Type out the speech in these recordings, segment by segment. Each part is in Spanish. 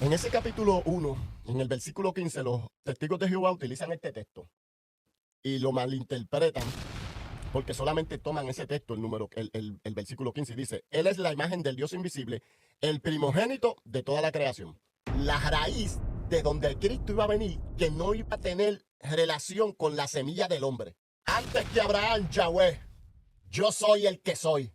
En ese capítulo 1, en el versículo 15, los testigos de Jehová utilizan este texto y lo malinterpretan porque solamente toman ese texto, el versículo 15, y dice: Él es la imagen del Dios invisible, el primogénito de toda la creación. La raíz de donde el Cristo iba a venir, que no iba a tener relación con la semilla del hombre. Antes que Abraham, Yahweh, yo soy el que soy.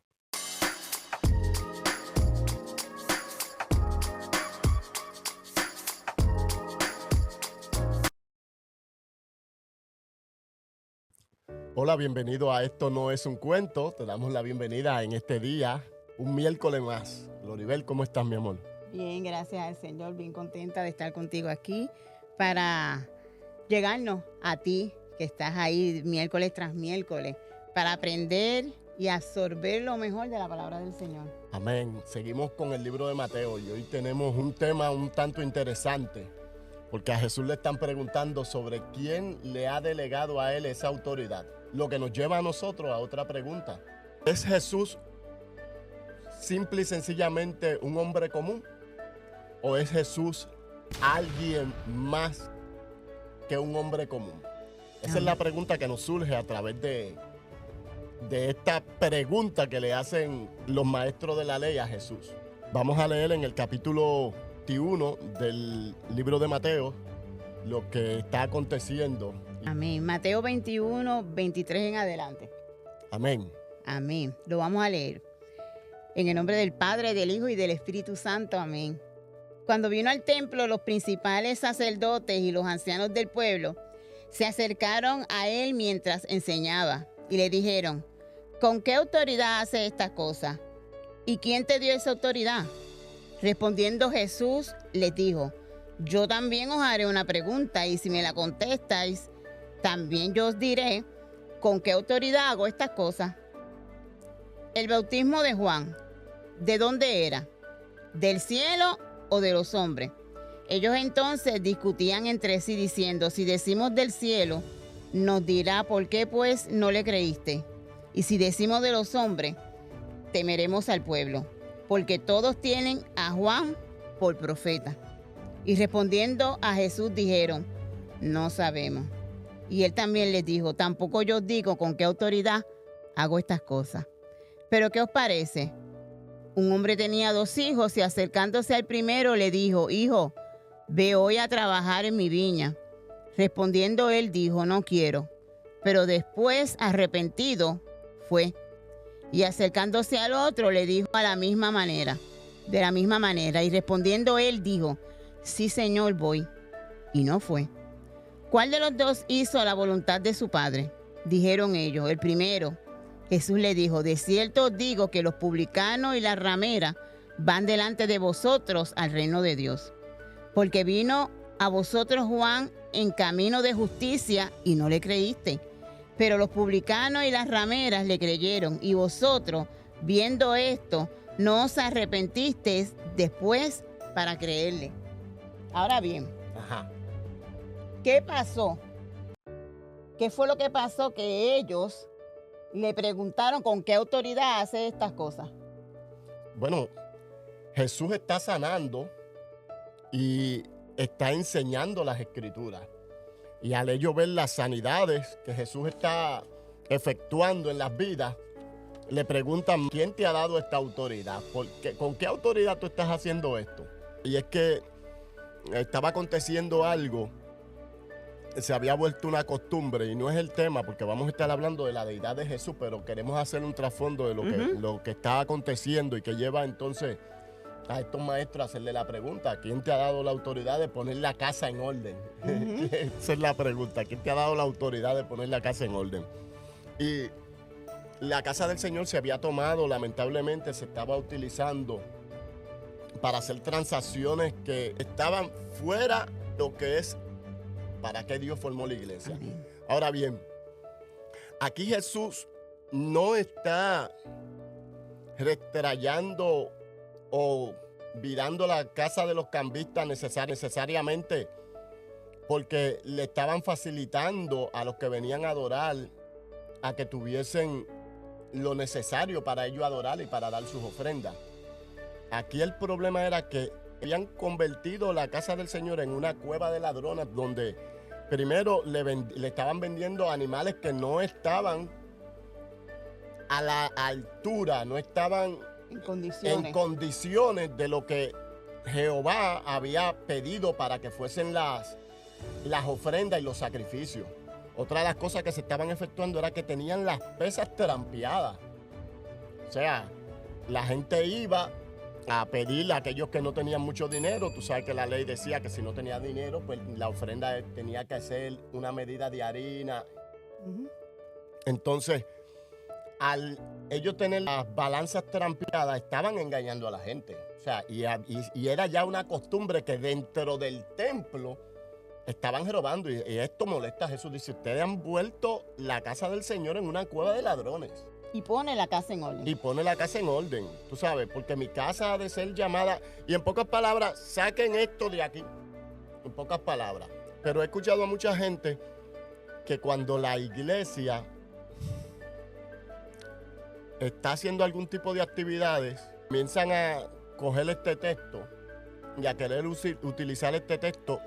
Hola, bienvenido a Esto No Es un Cuento. Te damos la bienvenida en este día, un miércoles más. Loribel, ¿cómo estás, mi amor? Bien, gracias al Señor, bien contenta de estar contigo aquí para llegarnos a ti, que estás ahí miércoles tras miércoles, para aprender y absorber lo mejor de la palabra del Señor. Amén. Seguimos con el libro de Mateo y hoy tenemos un tema un tanto interesante, porque a Jesús le están preguntando sobre quién le ha delegado a él esa autoridad, lo que nos lleva a nosotros a otra pregunta. ¿Es Jesús simple y sencillamente un hombre común? ¿O es Jesús alguien más que un hombre común? Esa es la pregunta que nos surge a través de esta pregunta que le hacen los maestros de la ley a Jesús. Vamos a leer en el capítulo 21 del libro de Mateo lo que está aconteciendo. Amén. Mateo 21, 23 en adelante. Amén. Amén. Lo vamos a leer. En el nombre del Padre, del Hijo y del Espíritu Santo. Amén. Cuando vino al templo, los principales sacerdotes y los ancianos del pueblo se acercaron a él mientras enseñaba y le dijeron: ¿con qué autoridad hace estas cosas? ¿Y quién te dio esa autoridad? Respondiendo Jesús les dijo: yo también os haré una pregunta, y si me la contestáis, también yo os diré con qué autoridad hago estas cosas. El bautismo de Juan, ¿de dónde era? ¿Del cielo o de los hombres? Ellos entonces discutían entre sí diciendo: si decimos del cielo, nos dirá por qué pues no le creíste. Y si decimos de los hombres, temeremos al pueblo, porque todos tienen a Juan por profeta. Y respondiendo a Jesús dijeron: no sabemos. Y él también les dijo: tampoco yo os digo con qué autoridad hago estas cosas. Pero ¿qué os parece? Un hombre tenía 2 hijos y acercándose al primero le dijo: hijo, ve hoy a trabajar en mi viña. Respondiendo él dijo: no quiero. Pero después, arrepentido, fue. Y acercándose al otro le dijo de la misma manera. Y respondiendo él dijo: sí, Señor, voy. Y no fue. ¿Cuál de los 2 hizo la voluntad de su padre? Dijeron ellos: el primero. Jesús le dijo: de cierto os digo que los publicanos y las rameras van delante de vosotros al reino de Dios. Porque vino a vosotros Juan en camino de justicia y no le creíste. Pero los publicanos y las rameras le creyeron, y vosotros, viendo esto, no os arrepentisteis después para creerle. Ahora bien, ¿qué pasó? ¿Qué fue lo que pasó? Que ellos le preguntaron con qué autoridad hace estas cosas. Bueno, Jesús está sanando y está enseñando las escrituras. Y al ellos ver las sanidades que Jesús está efectuando en las vidas, le preguntan: ¿quién te ha dado esta autoridad? ¿Con qué autoridad tú estás haciendo esto? Y es que estaba aconteciendo algo, se había vuelto una costumbre, y no es el tema porque vamos a estar hablando de la deidad de Jesús, pero queremos hacer un trasfondo de lo que está aconteciendo y que lleva entonces a estos maestros a hacerle la pregunta: ¿quién te ha dado la autoridad de poner la casa en orden? Esa es la pregunta: ¿quién te ha dado la autoridad de poner la casa en orden? Y la casa del Señor se había tomado, lamentablemente se estaba utilizando para hacer transacciones que estaban fuera de lo que es para qué Dios formó la iglesia. Amén. Ahora bien, aquí Jesús no está retrayendo o virando la casa de los cambistas necesariamente porque le estaban facilitando a los que venían a adorar a que tuviesen lo necesario para ellos adorar y para dar sus ofrendas. Aquí el problema era que habían convertido la casa del Señor en una cueva de ladrones donde primero le estaban vendiendo animales que no estaban a la altura, no estaban en condiciones de lo que Jehová había pedido para que fuesen las ofrendas y los sacrificios. Otra de las cosas que se estaban efectuando era que tenían las pesas trampeadas. O sea, la gente iba a pedirle a aquellos que no tenían mucho dinero. Tú sabes que la ley decía que si no tenía dinero, pues la ofrenda tenía que ser una medida de harina. Entonces, al ellos tener las balanzas trampeadas, estaban engañando a la gente. O sea, y era ya una costumbre que dentro del templo estaban robando. Y esto molesta a Jesús. Dice, ustedes han vuelto la casa del Señor en una cueva de ladrones. Y pone la casa en orden. Y pone la casa en orden, tú sabes, porque mi casa ha de ser llamada. Y en pocas palabras, saquen esto de aquí. En pocas palabras. Pero he escuchado a mucha gente que cuando la iglesia está haciendo algún tipo de actividades, comienzan a coger este texto y a querer utilizar este texto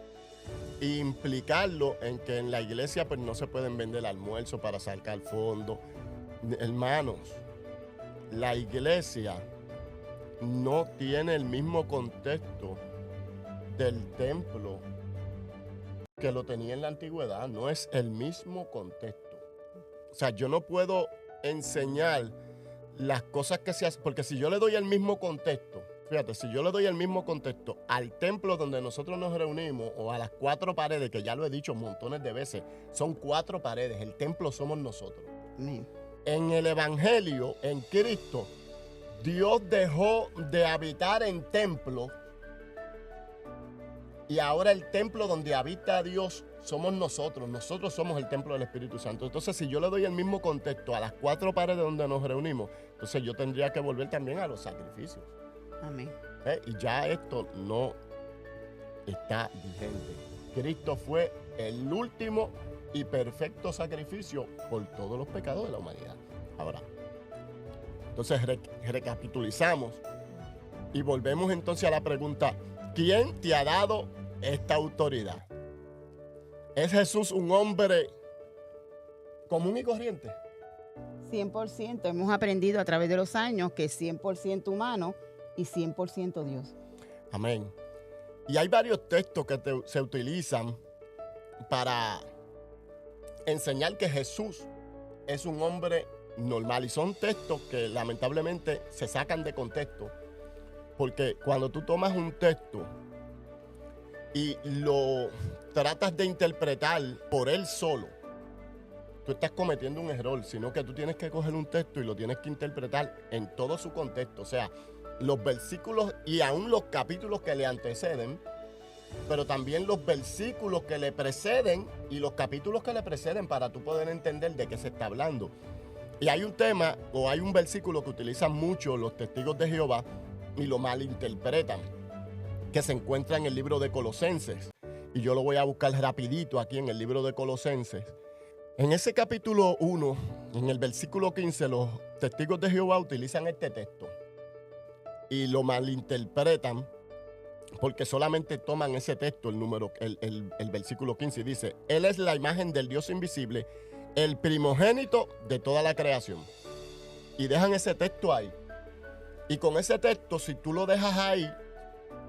e implicarlo en que en la iglesia pues no se pueden vender almuerzo para sacar fondos. Hermanos, la iglesia no tiene el mismo contexto del templo que lo tenía en la antigüedad. No es el mismo contexto. O sea, yo no puedo enseñar las cosas que se hacen, porque si yo le doy el mismo contexto, fíjate, si yo le doy el mismo contexto al templo donde nosotros nos reunimos o a las 4 paredes, que ya lo he dicho montones de veces, son 4 paredes, el templo somos nosotros. En el Evangelio, en Cristo, Dios dejó de habitar en templo y ahora el templo donde habita Dios somos nosotros. Nosotros somos el templo del Espíritu Santo. Entonces, si yo le doy el mismo contexto a las 4 paredes donde nos reunimos, entonces yo tendría que volver también a los sacrificios. Amén. Y ya esto no está vigente. Cristo fue el último y perfecto sacrificio por todos los pecados de la humanidad. Ahora, entonces recapitulizamos y volvemos entonces a la pregunta, ¿quién te ha dado esta autoridad? ¿Es Jesús un hombre común y corriente? 100%. Hemos aprendido a través de los años que es 100% humano y 100% Dios. Amén. Y hay varios textos que se utilizan para enseñar que Jesús es un hombre normal. Y son textos que lamentablemente se sacan de contexto. Porque cuando tú tomas un texto y lo tratas de interpretar por él solo, tú estás cometiendo un error, sino que tú tienes que coger un texto y lo tienes que interpretar en todo su contexto. O sea, los versículos y aún los capítulos que le anteceden, pero también los versículos que le preceden y los capítulos que le preceden para tú poder entender de qué se está hablando. Y hay un tema o hay un versículo que utilizan mucho los testigos de Jehová y lo malinterpretan, que se encuentra en el libro de Colosenses. Y yo lo voy a buscar rapidito aquí en el libro de Colosenses. En ese capítulo 1, en el versículo 15, los testigos de Jehová utilizan este texto y lo malinterpretan porque solamente toman ese texto, el versículo 15, y dice, Él es la imagen del Dios invisible, el primogénito de toda la creación. Y dejan ese texto ahí. Y con ese texto, si tú lo dejas ahí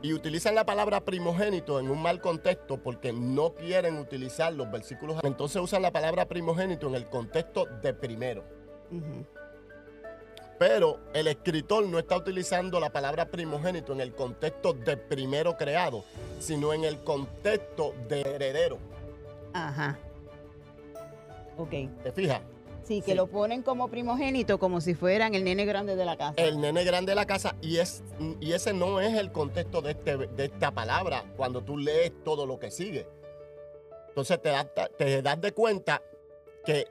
y utilizan la palabra primogénito en un mal contexto porque no quieren utilizar los versículos, entonces usan la palabra primogénito en el contexto de primero. Pero el escritor no está utilizando la palabra primogénito en el contexto de primero creado, sino en el contexto de heredero. Ajá. Ok. ¿Te fijas? Sí, que lo ponen como primogénito, como si fueran el nene grande de la casa. El nene grande de la casa, y ese no es el contexto de esta palabra cuando tú lees todo lo que sigue. Entonces te das de cuenta que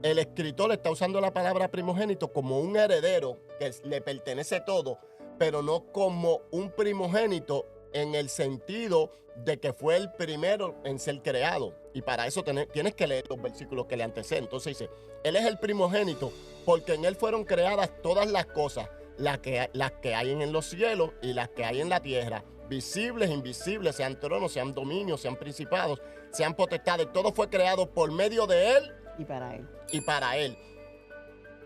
el escritor está usando la palabra primogénito como un heredero que le pertenece todo, pero no como un primogénito en el sentido de que fue el primero en ser creado. Y para eso tienes que leer los versículos que le anteceden. Entonces dice, Él es el primogénito porque en Él fueron creadas todas las cosas, las que hay en los cielos y las que hay en la tierra, visibles, invisibles, sean tronos, sean dominios, sean principados, sean potestades. Todo fue creado por medio de Él Y para Él. y para Él.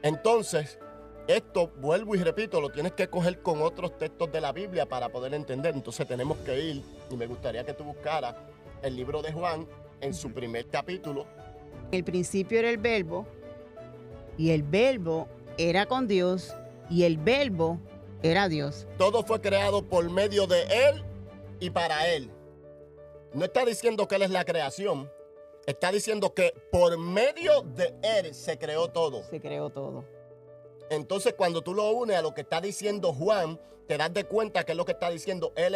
Entonces, esto, vuelvo y repito, lo tienes que coger con otros textos de la Biblia para poder entender. Entonces tenemos que ir, y me gustaría que tú buscaras el libro de Juan en su primer capítulo. En el principio era el Verbo, y el Verbo era con Dios, y el Verbo era Dios. Todo fue creado por medio de Él y para Él. No está diciendo que Él es la creación. Está diciendo que por medio de Él se creó todo. Se creó todo. Entonces, cuando tú lo unes a lo que está diciendo Juan, te das de cuenta que es lo que está diciendo. Él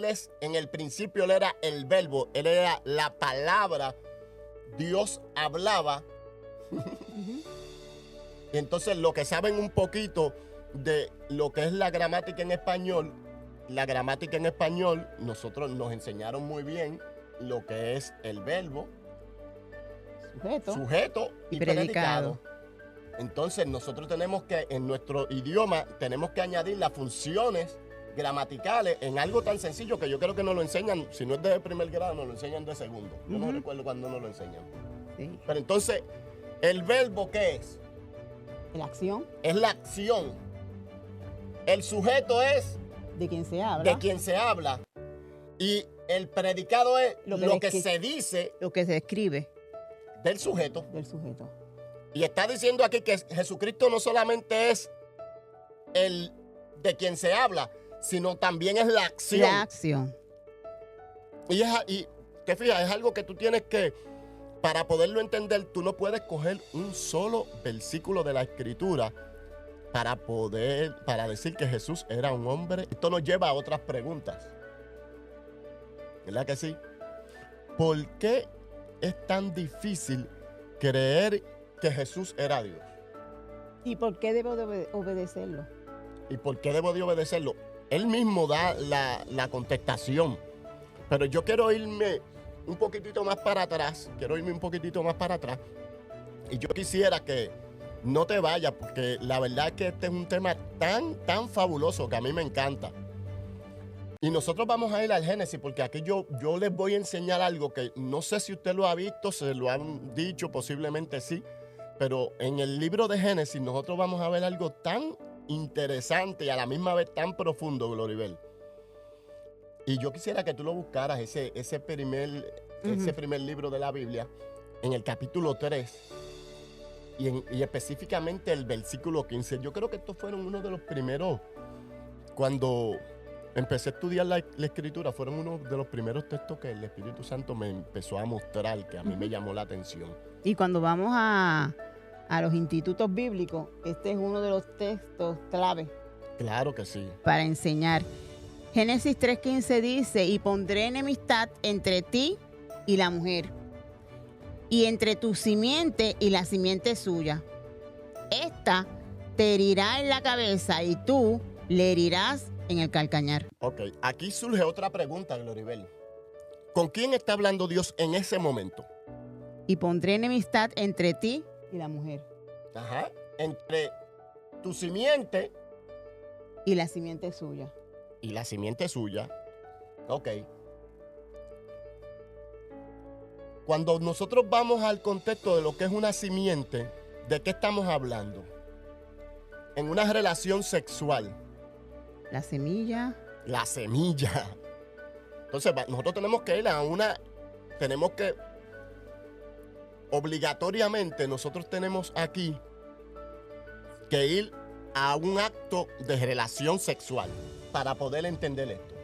es, en el principio, Él era el Verbo, Él era la palabra. Dios hablaba. Y entonces, lo que saben un poquito de lo que es la gramática en español, nosotros nos enseñaron muy bien lo que es el verbo, sujeto y predicado. Entonces nosotros tenemos que, en nuestro idioma, tenemos que añadir las funciones gramaticales en algo tan sencillo que yo creo que nos lo enseñan, si no es de primer grado, nos lo enseñan de segundo. Yo no recuerdo cuándo nos lo enseñan. Sí. Pero entonces, ¿el verbo qué es? La acción. Es la acción. El sujeto es De quien se habla. de quien se habla. Y el predicado es lo que se dice Lo que se escribe del sujeto. del sujeto. Y está diciendo aquí que Jesucristo no solamente es el de quien se habla, sino también es la acción. La acción. Y te fijas, es algo que tú tienes que, para poderlo entender, tú no puedes coger un solo versículo de la Escritura para decir que Jesús era un hombre. Esto nos lleva a otras preguntas. ¿Verdad que sí? ¿Por qué es tan difícil creer que Jesús era Dios? ¿Y por qué debo de obedecerlo? ¿Y por qué debo de obedecerlo? Él mismo da la contestación. Pero yo quiero irme un poquitito más para atrás. Y yo quisiera que no te vayas, porque la verdad es que este es un tema tan fabuloso que a mí me encanta. Y nosotros vamos a ir al Génesis, porque aquí yo les voy a enseñar algo que no sé si usted lo ha visto, se lo han dicho, posiblemente sí. Pero en el libro de Génesis nosotros vamos a ver algo tan interesante y a la misma vez tan profundo, Gloribel. Y yo quisiera que tú lo buscaras, ese primer libro de la Biblia, en el capítulo 3, y específicamente el versículo 15. Yo creo que estos fueron uno de los primeros, cuando empecé a estudiar la Escritura, fueron uno de los primeros textos que el Espíritu Santo me empezó a mostrar, que a mí me llamó la atención. Y cuando vamos a los institutos bíblicos, este es uno de los textos clave. Claro que sí. Para enseñar. Génesis 3:15 dice, y pondré enemistad entre ti y la mujer, y entre tu simiente y la simiente suya. Esta te herirá en la cabeza y tú le herirás en el calcañar. Ok, aquí surge otra pregunta, Gloribel. ¿Con quién está hablando Dios en ese momento? Y pondré enemistad entre ti y la mujer. Ajá. Entre tu simiente y la simiente suya. Y la simiente suya. Ok. Cuando nosotros vamos al contexto de lo que es una simiente, ¿de qué estamos hablando? En una relación sexual. La semilla. La semilla. Entonces, nosotros tenemos que ir obligatoriamente nosotros tenemos aquí que ir a un acto de relación sexual para poder entender esto.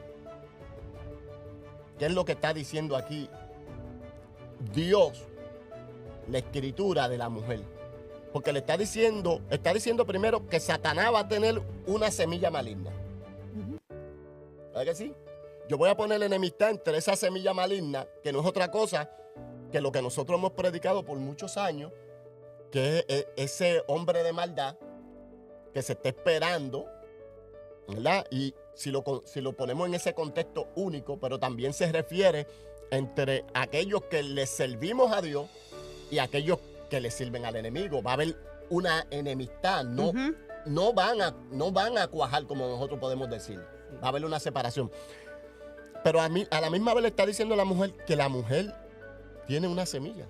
¿Qué es lo que está diciendo aquí Dios, la Escritura de la mujer? Porque le está diciendo primero que Satanás va a tener una semilla maligna. ¿Verdad que sí? Yo voy a poner enemistad entre esa semilla maligna, que no es otra cosa que lo que nosotros hemos predicado por muchos años, que es ese hombre de maldad que se está esperando, ¿verdad? Y si lo ponemos en ese contexto único, pero también se refiere entre aquellos que le servimos a Dios y aquellos que le sirven al enemigo. Va a haber una enemistad, no van a cuajar, como nosotros podemos decir. Va a haber una separación. Pero a la misma vez le está diciendo a la mujer que la mujer tiene una semilla.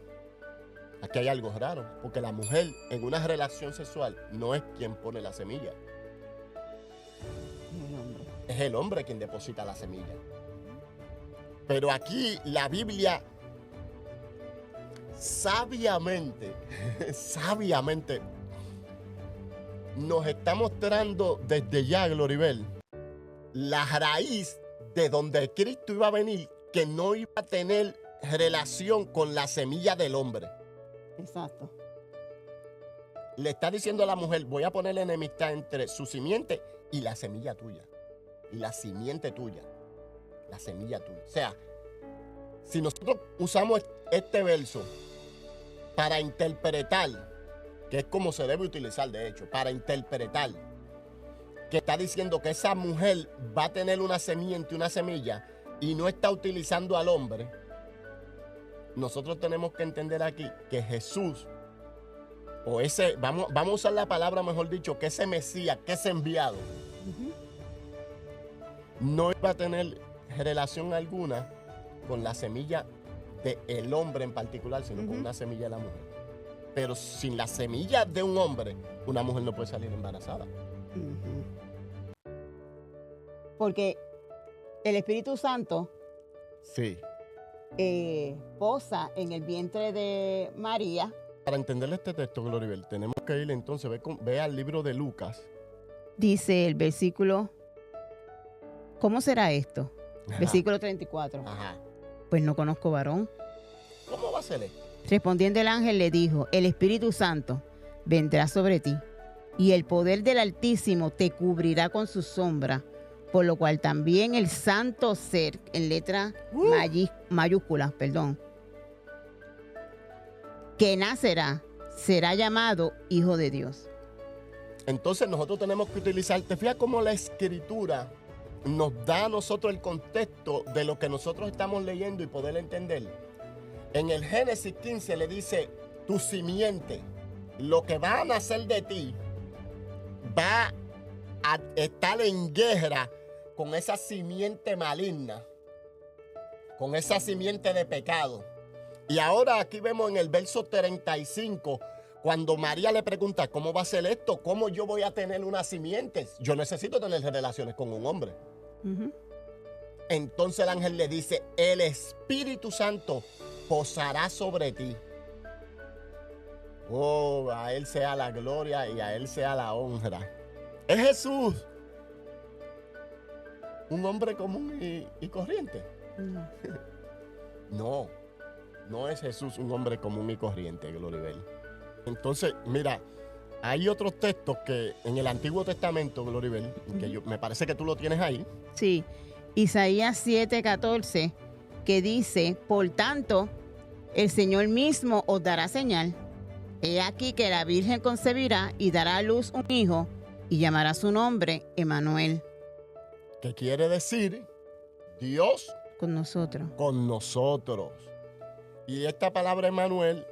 Aquí hay algo raro, porque la mujer en una relación sexual no es quien pone la semilla. Es el hombre quien deposita la semilla. Pero aquí la Biblia sabiamente nos está mostrando desde ya, Gloribel, la raíz de donde Cristo iba a venir, que no iba a tener relación con la semilla del hombre. Exacto. Le está diciendo a la mujer, voy a poner la enemistad entre su simiente y la semilla tuya. Y la simiente tuya. La semilla tuya. O sea, si nosotros usamos este verso para interpretar, que es como se debe utilizar de hecho, para interpretar, que está diciendo que esa mujer va a tener una simiente, una semilla, y no está utilizando al hombre, nosotros tenemos que entender aquí que Jesús, o ese, vamos a usar la palabra, mejor dicho, que ese Mesías, que ese enviado, no iba a tener relación alguna con la semilla del hombre en particular, sino con una semilla de la mujer. Pero sin la semilla de un hombre, una mujer no puede salir embarazada. Porque el Espíritu Santo Sí. posa en el vientre de María. Para entender este texto, Gloribel, tenemos que ir entonces, ve al libro de Lucas. Dice el versículo, ¿cómo será esto? Ajá. Versículo 34. Ajá. Pues no conozco varón. ¿Cómo va a ser esto? Respondiendo el ángel le dijo, el Espíritu Santo vendrá sobre ti y el poder del Altísimo te cubrirá con su sombra, por lo cual también el santo ser, en letra mayúsculas, que nacerá, será llamado Hijo de Dios. Entonces nosotros tenemos que utilizar, te fijas cómo la Escritura nos da a nosotros el contexto de lo que nosotros estamos leyendo y poder entender. En el Génesis 15 le dice, tu simiente, lo que va a nacer de ti, va a estar en guerra con esa simiente maligna, con esa simiente de pecado. Y ahora aquí vemos en el verso 35, cuando María le pregunta, ¿cómo va a ser esto? ¿Cómo yo voy a tener una simiente? Yo necesito tener relaciones con un hombre. Entonces el ángel le dice, el Espíritu Santo posará sobre ti. Oh, a Él sea la gloria y a Él sea la honra. Es Jesús, un hombre común y corriente. No es Jesús un hombre común y corriente, Gloribel. Entonces, mira, hay otros textos que en el Antiguo Testamento, Gloribel, que me parece que tú lo tienes ahí. Sí, Isaías 7:14, que dice, por tanto, el Señor mismo os dará señal. He aquí que la Virgen concebirá y dará a luz un hijo y llamará su nombre Emmanuel. Que quiere decir Dios con nosotros. Con nosotros. Y esta palabra Emmanuel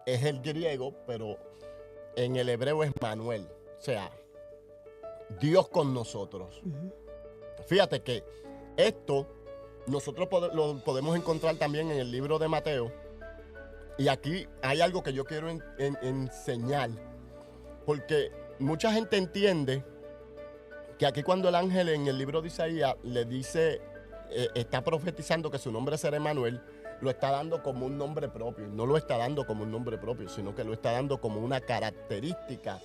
es el griego, pero en el hebreo es Manuel. O sea, Dios con nosotros. Fíjate que esto nosotros lo podemos encontrar también en el libro de Mateo. Y aquí hay algo que yo quiero enseñar. Porque mucha gente entiende que aquí cuando el ángel en el libro de Isaías le dice, está profetizando que su nombre será Emmanuel, lo está dando como un nombre propio. No lo está dando como un nombre propio, sino que lo está dando como una característica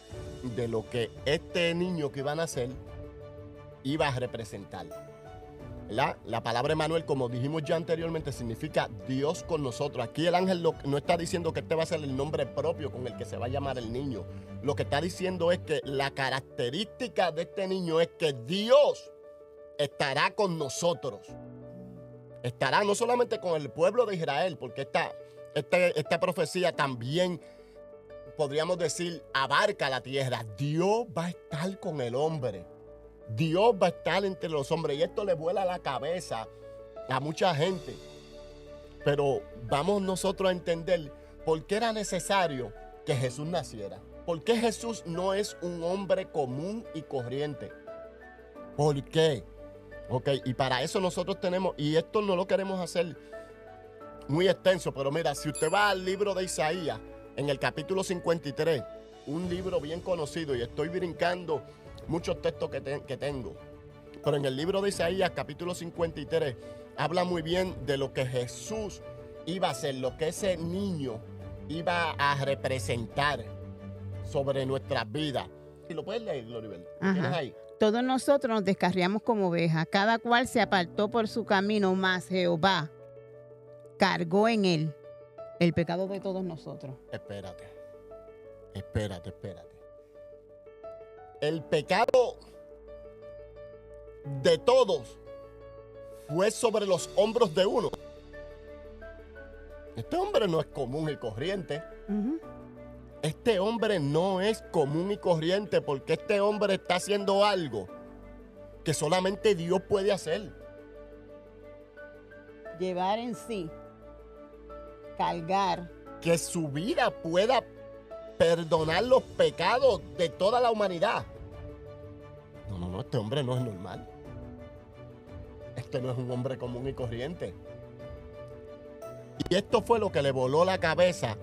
de lo que este niño que iba a nacer iba a representar. ¿Verdad? La palabra Emmanuel, como dijimos ya anteriormente, significa Dios con nosotros. Aquí el ángel no está diciendo que este va a ser el nombre propio con el que se va a llamar el niño. Lo que está diciendo es que la característica de este niño es que Dios estará con nosotros. Estará no solamente con el pueblo de Israel, porque esta profecía también, podríamos decir, abarca la tierra. Dios va a estar con el hombre. Dios va a estar entre los hombres. Y esto le vuela la cabeza a mucha gente. Pero vamos nosotros a entender por qué era necesario que Jesús naciera. ¿Por qué Jesús no es un hombre común y corriente? ¿Por qué? Ok, y para eso nosotros tenemos, y esto no lo queremos hacer muy extenso, pero mira, si usted va al libro de Isaías, en el capítulo 53, un libro bien conocido, y estoy brincando muchos textos que tengo, pero en el libro de Isaías, capítulo 53, habla muy bien de lo que Jesús iba a hacer, lo que ese niño iba a representar sobre nuestras vidas. ¿Y lo puedes leer, Gloribel? ¿Lo tienes ahí? Todos nosotros nos descarriamos como ovejas, cada cual se apartó por su camino, mas Jehová cargó en él el pecado de todos nosotros. Espérate. El pecado de todos fue sobre los hombros de uno. Este hombre no es común y corriente. Este hombre no es común y corriente porque este hombre está haciendo algo que solamente Dios puede hacer. Llevar en sí, cargar. Que su vida pueda perdonar los pecados de toda la humanidad. No, este hombre no es normal. Este no es un hombre común y corriente. Y esto fue lo que le voló la cabeza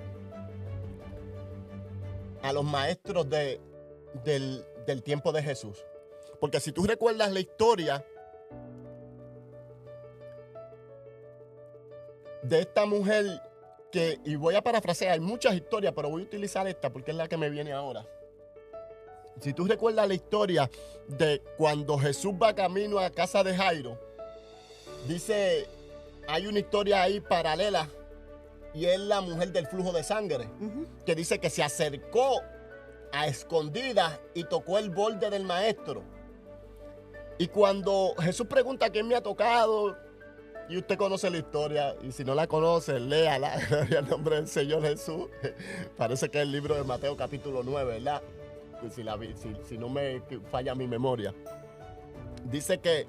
a los maestros del tiempo de Jesús. Porque si tú recuerdas la historia de esta mujer que, y voy a parafrasear, hay muchas historias, pero voy a utilizar esta porque es la que me viene ahora. Si tú recuerdas la historia de cuando Jesús va camino a casa de Jairo, dice, hay una historia ahí paralela, y es la mujer del flujo de sangre, que dice que se acercó a escondidas y tocó el borde del maestro. Y cuando Jesús pregunta quién me ha tocado, y usted conoce la historia, y si no la conoce, léala, gloria al nombre del Señor Jesús. Parece que es el libro de Mateo capítulo 9, ¿verdad? Si no me falla mi memoria. Dice que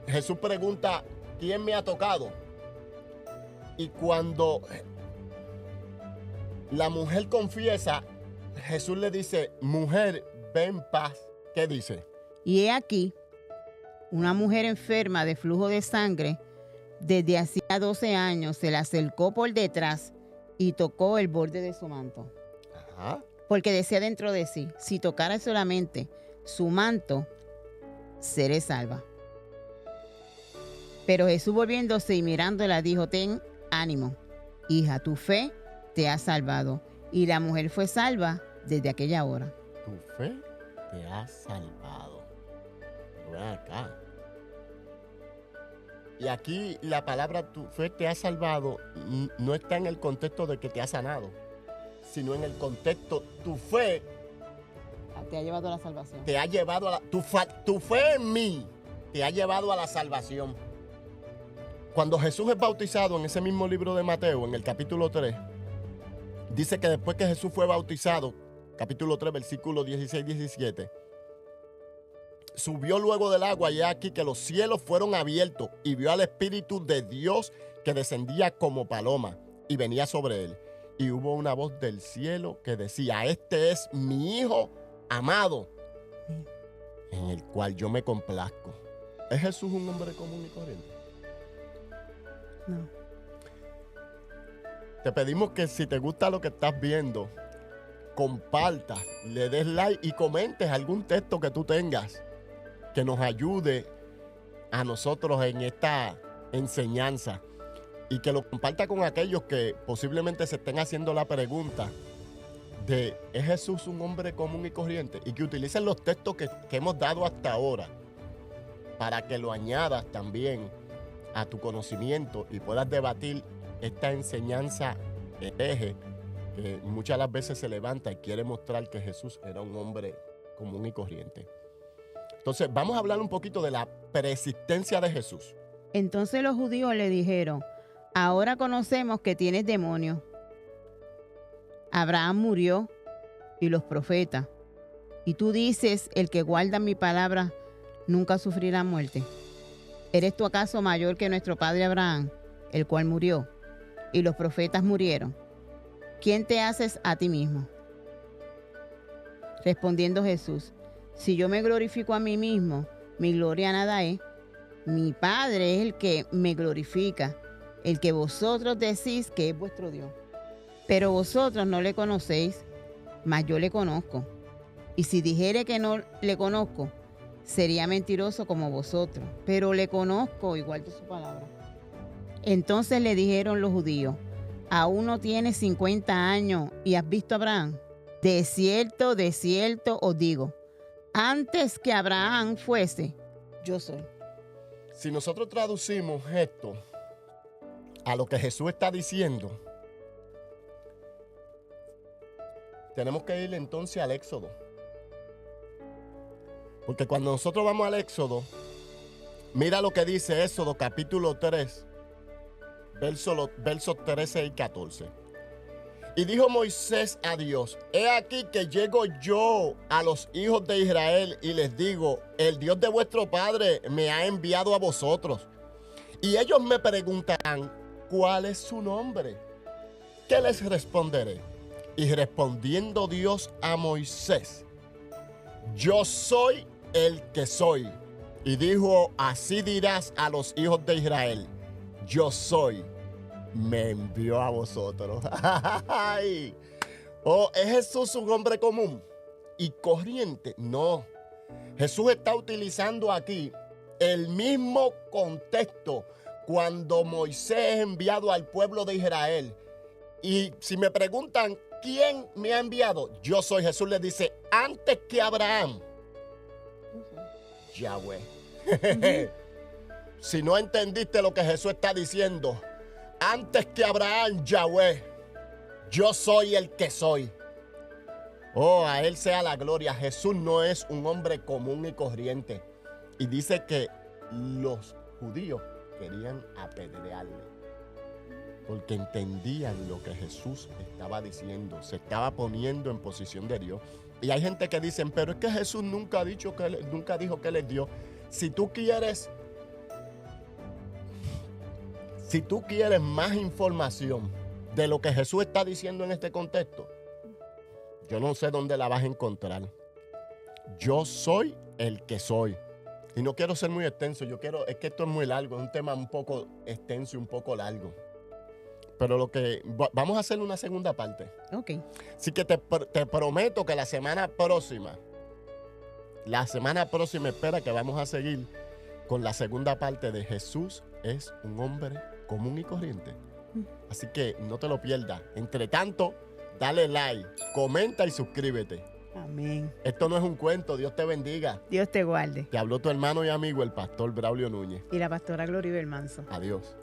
Jesús pregunta quién me ha tocado. Y cuando la mujer confiesa, Jesús le dice, mujer, ven en paz. ¿Qué dice? Y he aquí, una mujer enferma de flujo de sangre, desde hacía 12 años, se le acercó por detrás y tocó el borde de su manto. Ajá. Porque decía dentro de sí, si tocara solamente su manto, seré salva. Pero Jesús, volviéndose y mirándola, dijo, ten ánimo, hija, tu fe te ha salvado. Y la mujer fue salva desde aquella hora. Tu fe te ha salvado. Pero ven acá. Y aquí la palabra tu fe te ha salvado no está en el contexto de que te ha sanado, sino en el contexto tu fe te ha llevado a la salvación. Te ha llevado a tu fe en mí te ha llevado a la salvación. Cuando Jesús es bautizado en ese mismo libro de Mateo, en el capítulo 3, dice que después que Jesús fue bautizado, capítulo 3, versículos 16-17, subió luego del agua y aquí que los cielos fueron abiertos y vio al Espíritu de Dios que descendía como paloma y venía sobre él. Y hubo una voz del cielo que decía, este es mi Hijo amado, en el cual yo me complazco. ¿Es Jesús un hombre común y corriente? No. Te pedimos que si te gusta lo que estás viendo, compartas, le des like y comentes algún texto que tú tengas que nos ayude a nosotros en esta enseñanza y que lo comparta con aquellos que posiblemente se estén haciendo la pregunta de ¿es Jesús un hombre común y corriente? Y que utilicen los textos que hemos dado hasta ahora para que lo añadas también a tu conocimiento y puedas debatir esta enseñanza hereje que muchas de las veces se levanta y quiere mostrar que Jesús era un hombre común y corriente. Entonces, vamos a hablar un poquito de la persistencia de Jesús. Entonces los judíos le dijeron, ahora conocemos que tienes demonio. Abraham murió y los profetas. Y tú dices, el que guarda mi palabra nunca sufrirá muerte. ¿Eres tú acaso mayor que nuestro padre Abraham, el cual murió? Y los profetas murieron. ¿Quién te haces a ti mismo? Respondiendo Jesús, si yo me glorifico a mí mismo, mi gloria nada es. Mi Padre es el que me glorifica, el que vosotros decís que es vuestro Dios. Pero vosotros no le conocéis, mas yo le conozco. Y si dijere que no le conozco, sería mentiroso como vosotros, pero le conozco y guardo su palabra. Entonces le dijeron los judíos: ¿aún no tienes 50 años y has visto a Abraham? De cierto os digo, antes que Abraham fuese, yo soy. Si nosotros traducimos esto a lo que Jesús está diciendo, tenemos que ir entonces al Éxodo. Porque cuando nosotros vamos al Éxodo, mira lo que dice Éxodo capítulo 3, versos 13 y 14. Y dijo Moisés a Dios: he aquí que llego yo a los hijos de Israel y les digo: el Dios de vuestro padre me ha enviado a vosotros. Y ellos me preguntarán: ¿cuál es su nombre? ¿Qué les responderé? Y respondiendo Dios a Moisés: yo soy el que soy. Y dijo: así dirás a los hijos de Israel: yo soy, me envió a vosotros. Oh, ¿es Jesús un hombre común y corriente? No. Jesús está utilizando aquí el mismo contexto cuando Moisés es enviado al pueblo de Israel. Y si me preguntan quién me ha enviado, yo soy. Jesús les dice: antes que Abraham, Yahweh. Si no entendiste lo que Jesús está diciendo, antes que Abraham, Yahweh, yo soy el que soy. Oh, a Él sea la gloria. Jesús no es un hombre común y corriente. Y dice que los judíos querían apedrearle, porque entendían lo que Jesús estaba diciendo. Se estaba poniendo en posición de Dios. Y hay gente que dicen: pero es que Jesús nunca dijo que Él es Dios. Si tú quieres más información de lo que Jesús está diciendo en este contexto, yo no sé dónde la vas a encontrar. Yo soy el que soy. Y no quiero ser muy extenso. Es que esto es muy largo. Es un tema un poco extenso y un poco largo. Pero vamos a hacer una segunda parte. Ok. Así que te prometo que la semana próxima espera que vamos a seguir con la segunda parte de Jesús es un hombre común y corriente. Así que no te lo pierdas. Entre tanto, dale like, comenta y suscríbete. Amén. Esto no es un cuento. Dios te bendiga. Dios te guarde. Te habló tu hermano y amigo, el pastor Braulio Núñez. Y la pastora Gloribel Manso. Adiós.